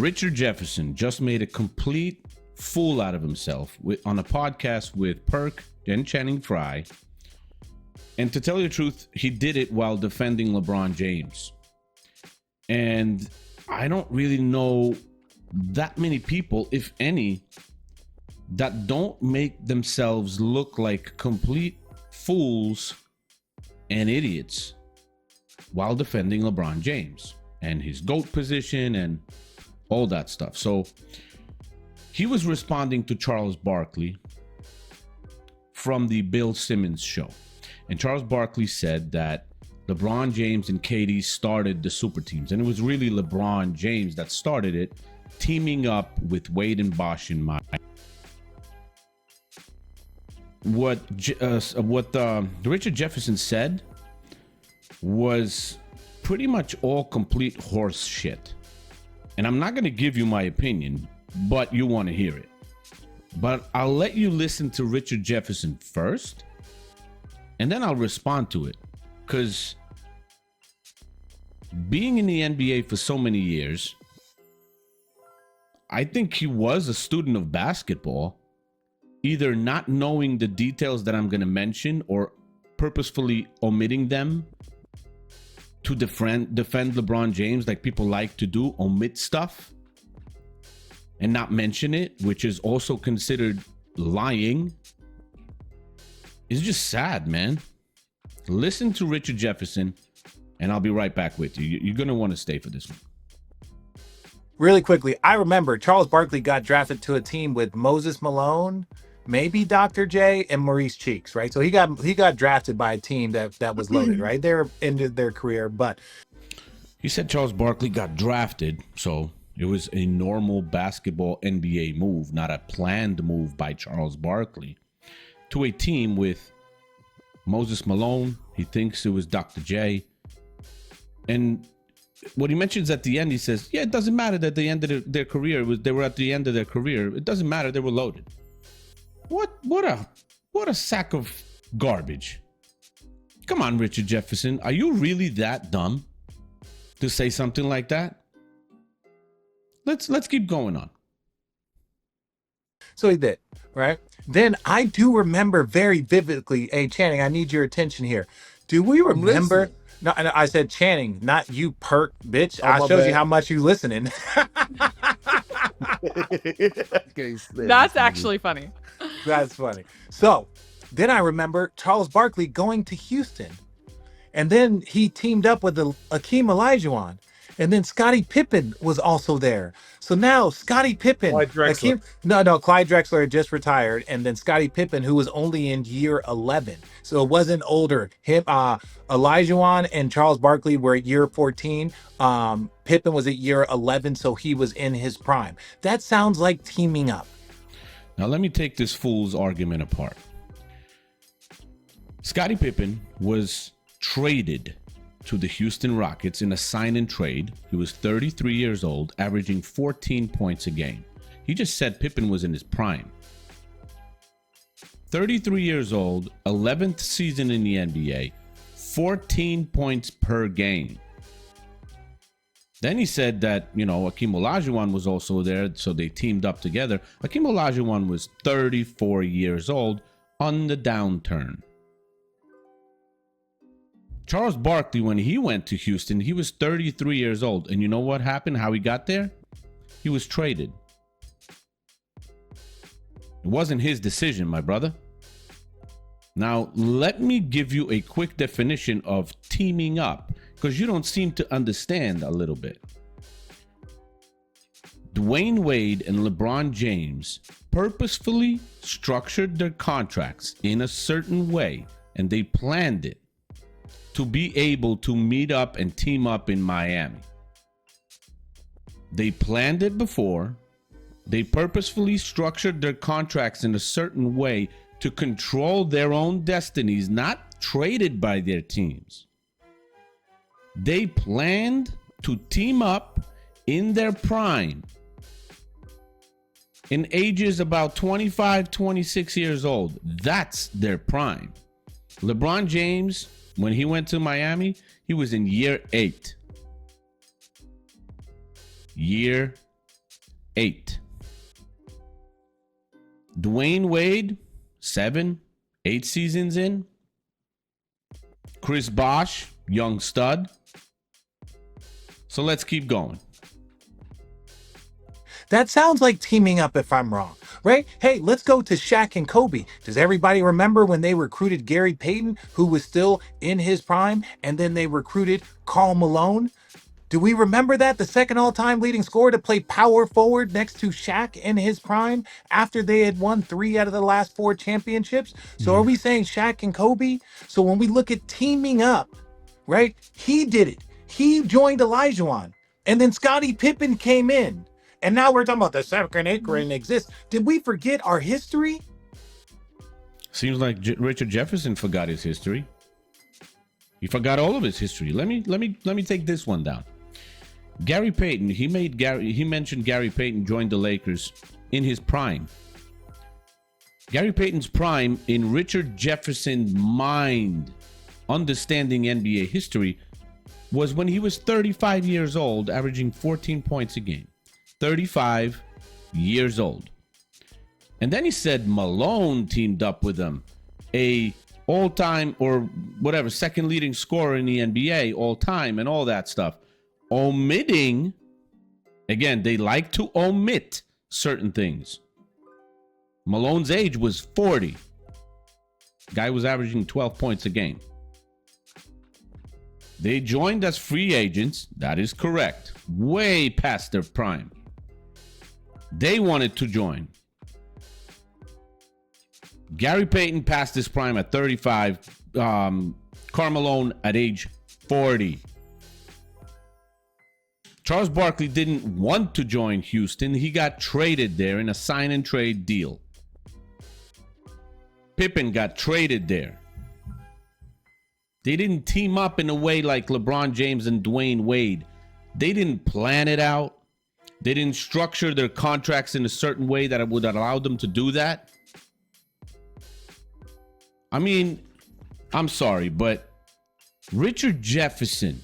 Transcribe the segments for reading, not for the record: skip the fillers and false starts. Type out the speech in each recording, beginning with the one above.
Richard Jefferson just made a complete fool out of himself on a podcast with Perk and Channing Frye. And to tell you the truth, he did it while defending LeBron James. And I don't really know that many people, if any, that don't make themselves look like complete fools and idiots while defending LeBron James and his GOAT position and all that stuff. So he was responding to Charles Barkley from the Bill Simmons show. And Charles Barkley said that LeBron James and KD started the super teams. And it was really LeBron James that started it, teaming up with Wade and Bosh in mind. What Richard Jefferson said was pretty much all complete horse shit. And I'm not going to give you my opinion, but you want to hear it. But I'll let you listen to Richard Jefferson first, and then I'll respond to it. Because being in the NBA for so many years, I think he was a student of basketball, either not knowing the details that I'm going to mention or purposefully omitting them to defend LeBron James, like people like to do, omit stuff and not mention it, which is also considered lying. It's just sad, man. Listen to Richard Jefferson, and I'll be right back with you. You're going to want to stay for this one. Really quickly, I remember Charles Barkley got drafted to a team with Moses Malone, maybe Dr. J, and Maurice Cheeks, right? So he got drafted by a team that was loaded, right? They're ended their career, but he said Charles Barkley got drafted, so it was a normal basketball NBA move, not a planned move by Charles Barkley, to a team with Moses Malone. He thinks it was Dr. J. And what he mentions at the end, he says, yeah, it doesn't matter that they ended their career. They were at the end of their career. It doesn't matter. They were loaded. What a sack of garbage. Come on, Richard Jefferson. Are you really that dumb to say something like that? Let's keep going on. So he did, right? Then I do remember very vividly, hey, Channing, I need your attention here. Do we remember? No, I said Channing, not you, Perk, bitch. I showed you how much you listening. That's actually funny. That's funny. So then I remember Charles Barkley going to Houston. And then he teamed up with Akeem Olajuwon. And then Scottie Pippen was also there. So now Scottie Pippen, Clyde Drexler had just retired, and then Scottie Pippen, who was only in year 11, so it wasn't older. Him, Olajuwon and Charles Barkley were at year 14. Pippen was at year 11, so he was in his prime. That sounds like teaming up. Now let me take this fool's argument apart. Scottie Pippen was traded to the Houston Rockets in a sign and trade. He was 33 years old, averaging 14 points a game. He just said Pippen was in his prime. 33 years old, 11th season in the NBA, 14 points per game. Then he said that, Akeem Olajuwon was also there, so they teamed up together. Akeem Olajuwon was 34 years old on the downturn. Charles Barkley, when he went to Houston, he was 33 years old. And you know what happened? How he got there? He was traded. It wasn't his decision, my brother. Now, let me give you a quick definition of teaming up, because you don't seem to understand a little bit. Dwayne Wade and LeBron James purposefully structured their contracts in a certain way, and they planned it to be able to meet up and team up in Miami. They planned it before. They purposefully structured their contracts in a certain way to control their own destinies, not traded by their teams. They planned to team up in their prime, in ages about 25, 26 years old. That's their prime. LeBron James, when he went to Miami, he was in year 8. Year 8. Dwayne Wade, 7, 8 seasons in. Chris Bosh, young stud. So let's keep going. That sounds like teaming up if I'm wrong, right? Hey, let's go to Shaq and Kobe. Does everybody remember when they recruited Gary Payton, who was still in his prime, and then they recruited Karl Malone? Do we remember that? The second all-time leading scorer to play power forward next to Shaq in his prime after they had won 3 out of the last 4 championships? So are we saying Shaq and Kobe? So when we look at teaming up, right? He did it. He joined Olajuwon. And then Scottie Pippen came in. And now we're talking about the second Akron exists. Did we forget our history? Seems like Richard Jefferson forgot his history. He forgot all of his history. Let me take this one down. Gary Payton, he mentioned Gary Payton joined the Lakers in his prime. Gary Payton's prime in Richard Jefferson's mind, understanding NBA history, was when he was 35 years old, averaging 14 points a game. 35 years old. And then he said Malone teamed up with him, a all-time or whatever second leading scorer in the NBA all time and all that stuff. Omitting, again, they like to omit certain things. Malone's age was 40. Guy was averaging 12 points a game. They joined as free agents. That is correct. Way past their prime. They wanted to join. Gary Payton passed his prime at 35. Karl Malone at age 40. Charles Barkley didn't want to join Houston. He got traded there in a sign and trade deal. Pippen got traded there. They didn't team up in a way like LeBron James and Dwayne Wade. They didn't plan it out. They didn't structure their contracts in a certain way that would allow them to do that. I mean, I'm sorry, but Richard Jefferson,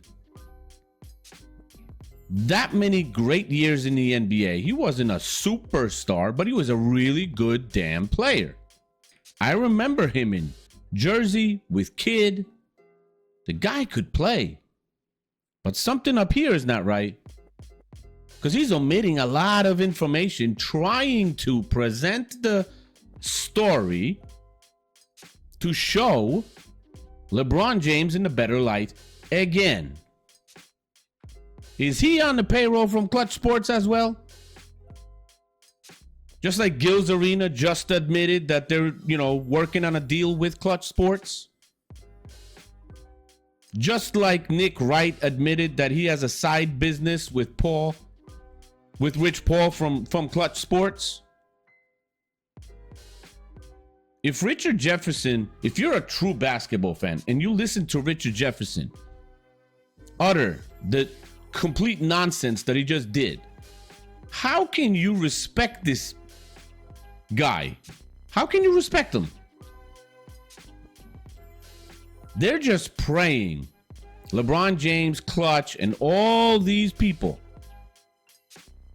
that many great years in the NBA, he wasn't a superstar, but he was a really good damn player. I remember him in Jersey with Kidd. The guy could play. But something up here is not right. Because he's omitting a lot of information, trying to present the story to show LeBron James in the better light again. Is he on the payroll from Clutch Sports as well? Just like Gil's Arena just admitted that they're, working on a deal with Clutch Sports. Just like Nick Wright admitted that he has a side business with Rich Paul from Clutch Sports. If Richard Jefferson, if you're a true basketball fan and you listen to Richard Jefferson utter the complete nonsense that he just did, how can you respect this guy? How can you respect him? They're just praying. LeBron James, Clutch, and all these people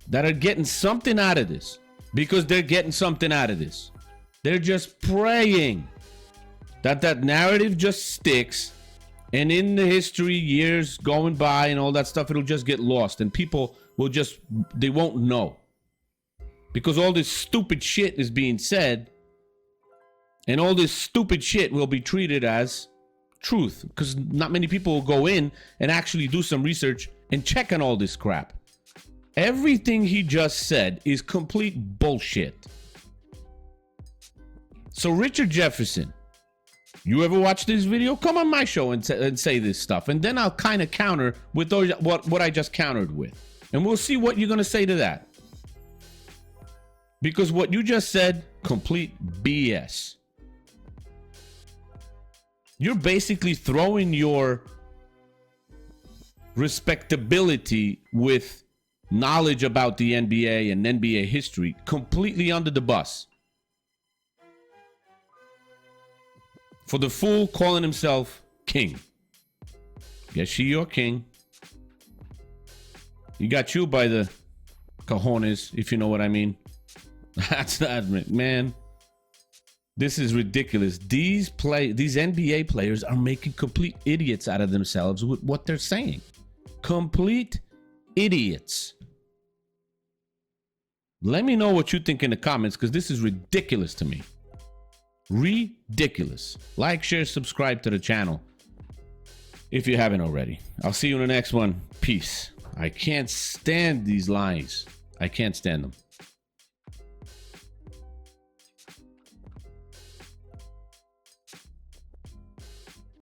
that are getting something out of this, because they're getting something out of this. They're just praying that narrative just sticks, and in the history, years going by and all that stuff, it'll just get lost, and people they won't know. Because all this stupid shit is being said, and all this stupid shit will be treated as truth, because not many people will go in and actually do some research and check on all this crap. Everything he just said is complete bullshit. So Richard Jefferson, you ever watch this video? Come on my show and say this stuff, and then I'll kind of counter with what I just countered with, and we'll see what you're going to say to that. Because what you just said, complete BS. You're basically throwing your respectability with knowledge about the NBA and NBA history completely under the bus. For the fool calling himself king. Guess you're king. He got you by the cojones, if you know what I mean. That's not, man. This is ridiculous. These NBA players are making complete idiots out of themselves with what they're saying. Complete idiots. Let me know what you think in the comments, because this is ridiculous to me. Ridiculous. Like, share, subscribe to the channel if you haven't already. I'll see you in the next one. Peace. I can't stand these lies. I can't stand them.